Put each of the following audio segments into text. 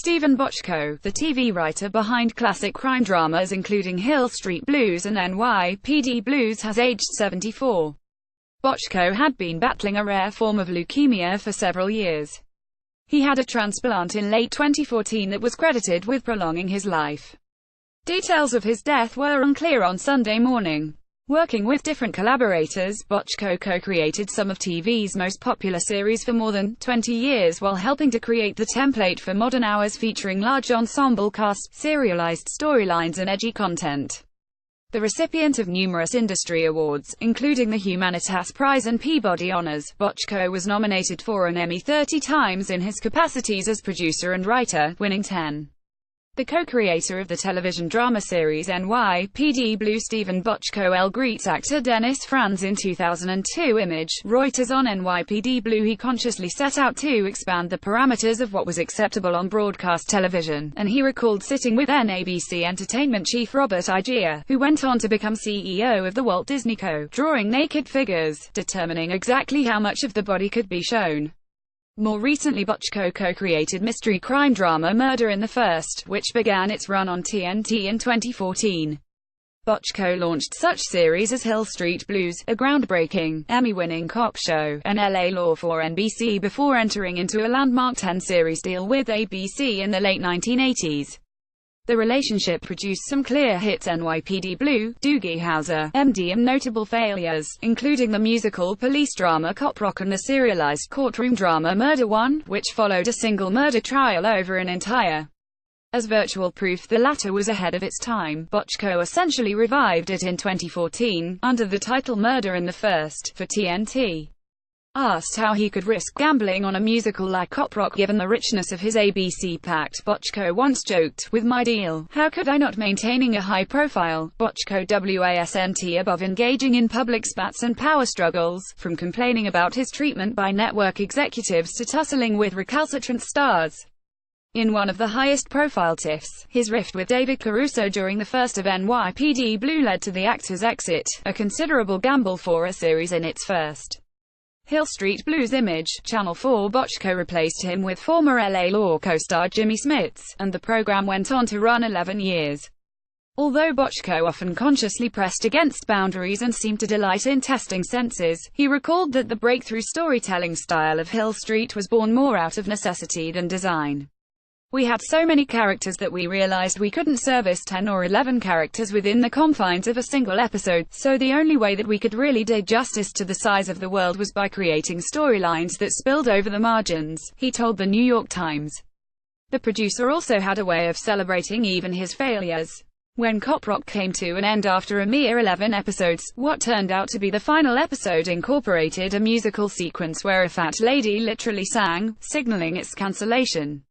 Steve Bochco, the TV writer behind classic crime dramas including Hill Street Blues and NYPD Blues, has aged 74. Bochco had been battling a rare form of leukemia for several years. He had a transplant in late 2014 that was credited with prolonging his life. Details of his death were unclear on Sunday morning. Working with different collaborators, Bochco co-created some of TV's most popular series for more than 20 years while helping to create the template for modern hours featuring large ensemble casts, serialized storylines and edgy content. The recipient of numerous industry awards, including the Humanitas Prize and Peabody Honors, Bochco was nominated for an Emmy 30 times in his capacities as producer and writer, winning 10. The co-creator of the television drama series NYPD Blues, Steve Bochco, greets actor Dennis Franz in 2002. Image, Reuters. On NYPD Blue, he consciously set out to expand the parameters of what was acceptable on broadcast television, and he recalled sitting with NBC Entertainment chief Robert Iger, who went on to become CEO of the Walt Disney Co., drawing naked figures, determining exactly how much of the body could be shown. More recently, Bochco co-created mystery crime drama Murder in the First, which began its run on TNT in 2014. Bochco launched such series as Hill Street Blues, a groundbreaking, Emmy-winning cop show, and LA Law for NBC before entering into a landmark 10-series deal with ABC in the late 1980s. The relationship produced some clear hits: NYPD Blue, Doogie Howser, MD, and notable failures, including the musical police drama Cop Rock and the serialized courtroom drama Murder One, which followed a single murder trial over an entire. As virtual proof the latter was ahead of its time, Bochco essentially revived it in 2014, under the title Murder in the First, for TNT. Asked how he could risk gambling on a musical like Cop Rock given the richness of his ABC pact, Bochco once joked, "With my deal, how could I not maintaining a high profile?" Bochco wasn't above engaging in public spats and power struggles, from complaining about his treatment by network executives to tussling with recalcitrant stars. In one of the highest-profile tiffs, his rift with David Caruso during the first of NYPD Blue led to the actor's exit, a considerable gamble for a series in its first. Hill Street Blues. Image, Channel 4. Bochco replaced him with former LA Law co-star Jimmy Smits, and the program went on to run 11 years. Although Bochco often consciously pressed against boundaries and seemed to delight in testing senses, he recalled that the breakthrough storytelling style of Hill Street was born more out of necessity than design. "We had so many characters that we realized we couldn't service 10 or 11 characters within the confines of a single episode, so the only way that we could really do justice to the size of the world was by creating storylines that spilled over the margins," he told the New York Times. The producer also had a way of celebrating even his failures. When Cop Rock came to an end after a mere 11 episodes, what turned out to be the final episode incorporated a musical sequence where a fat lady literally sang, signaling its cancellation.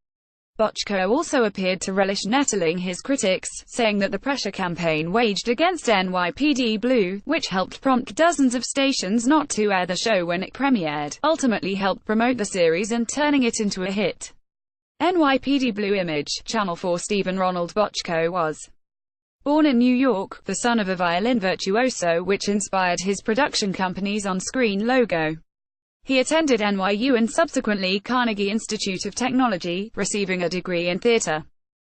Bochco also appeared to relish nettling his critics, saying that the pressure campaign waged against NYPD Blue, which helped prompt dozens of stations not to air the show when it premiered, ultimately helped promote the series and turning it into a hit. NYPD Blue. Image, Channel 4. Stephen Ronald Bochco was born in New York, the son of a violin virtuoso, which inspired his production company's on-screen logo. He attended NYU and subsequently Carnegie Institute of Technology, receiving a degree in theater.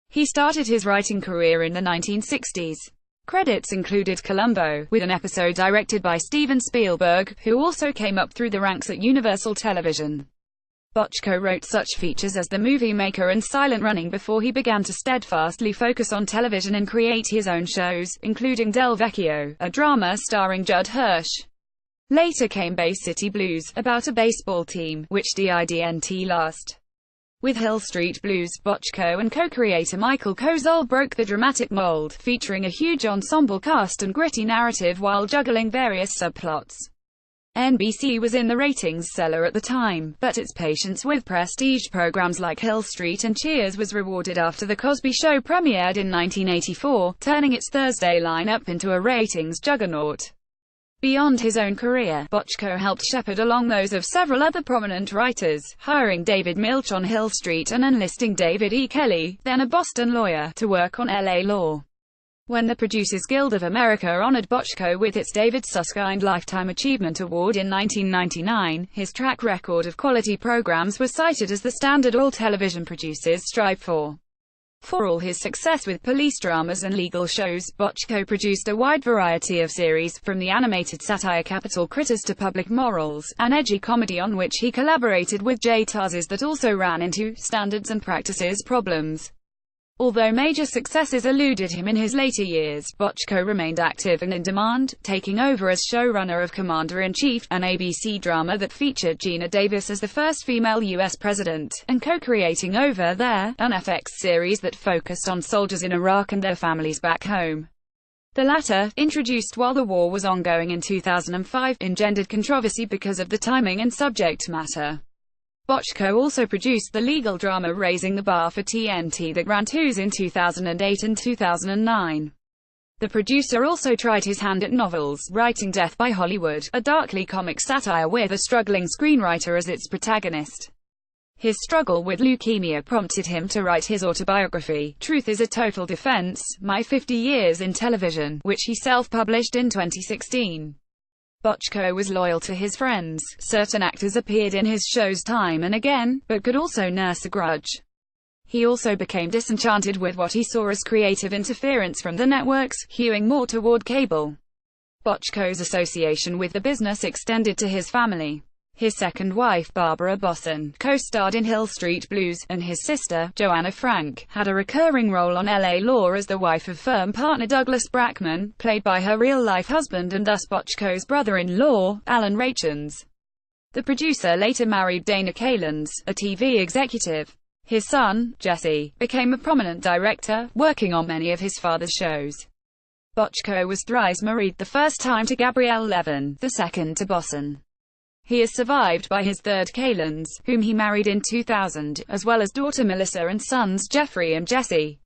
He started his writing career in the 1960s. Credits included Columbo, with an episode directed by Steven Spielberg, who also came up through the ranks at Universal Television. Bochco wrote such features as The Movie Maker and Silent Running before he began to steadfastly focus on television and create his own shows, including Del Vecchio, a drama starring Judd Hirsch. Later came Bay City Blues, about a baseball team, which didn't last. With Hill Street Blues, Bochco and co-creator Michael Kozol broke the dramatic mold, featuring a huge ensemble cast and gritty narrative while juggling various subplots. NBC was in the ratings cellar at the time, but its patience with prestige programs like Hill Street and Cheers was rewarded after The Cosby Show premiered in 1984, turning its Thursday lineup into a ratings juggernaut. Beyond his own career, Bochco helped shepherd along those of several other prominent writers, hiring David Milch on Hill Street and enlisting David E. Kelley, then a Boston lawyer, to work on LA Law. When the Producers Guild of America honored Bochco with its David Susskind Lifetime Achievement Award in 1999, his track record of quality programs was cited as the standard all television producers strive for. For all his success with police dramas and legal shows, Bochco produced a wide variety of series, from the animated satire Capital Critters to Public Morals, an edgy comedy on which he collaborated with Jay Tarzes that also ran into standards and practices problems. Although major successes eluded him in his later years, Bochco remained active and in demand, taking over as showrunner of Commander-in-Chief, an ABC drama that featured Gina Davis as the first female U.S. president, and co-creating Over There, an FX series that focused on soldiers in Iraq and their families back home. The latter, introduced while the war was ongoing in 2005, engendered controversy because of the timing and subject matter. Bochco also produced the legal drama Raising the Bar for TNT that ran twos in 2008 and 2009. The producer also tried his hand at novels, writing Death by Hollywood, a darkly comic satire with a struggling screenwriter as its protagonist. His struggle with leukemia prompted him to write his autobiography, Truth is a Total Defense: My 50 Years in Television, which he self-published in 2016. Bochco was loyal to his friends. Certain actors appeared in his shows time and again, but could also nurse a grudge. He also became disenchanted with what he saw as creative interference from the networks, hewing more toward cable. Bochco's association with the business extended to his family. His second wife, Barbara Bosson, co-starred in Hill Street Blues, and his sister, Joanna Frank, had a recurring role on LA Law as the wife of firm partner Douglas Brackman, played by her real-life husband and thus Bochco's brother-in-law, Alan Rachins. The producer later married Dana Kalins, a TV executive. His son, Jesse, became a prominent director, working on many of his father's shows. Bochco was thrice married, the first time to Gabrielle Levin, the second to Bosson. He is survived by his third Kalins, whom he married in 2000, as well as daughter Melissa and sons Jeffrey and Jesse.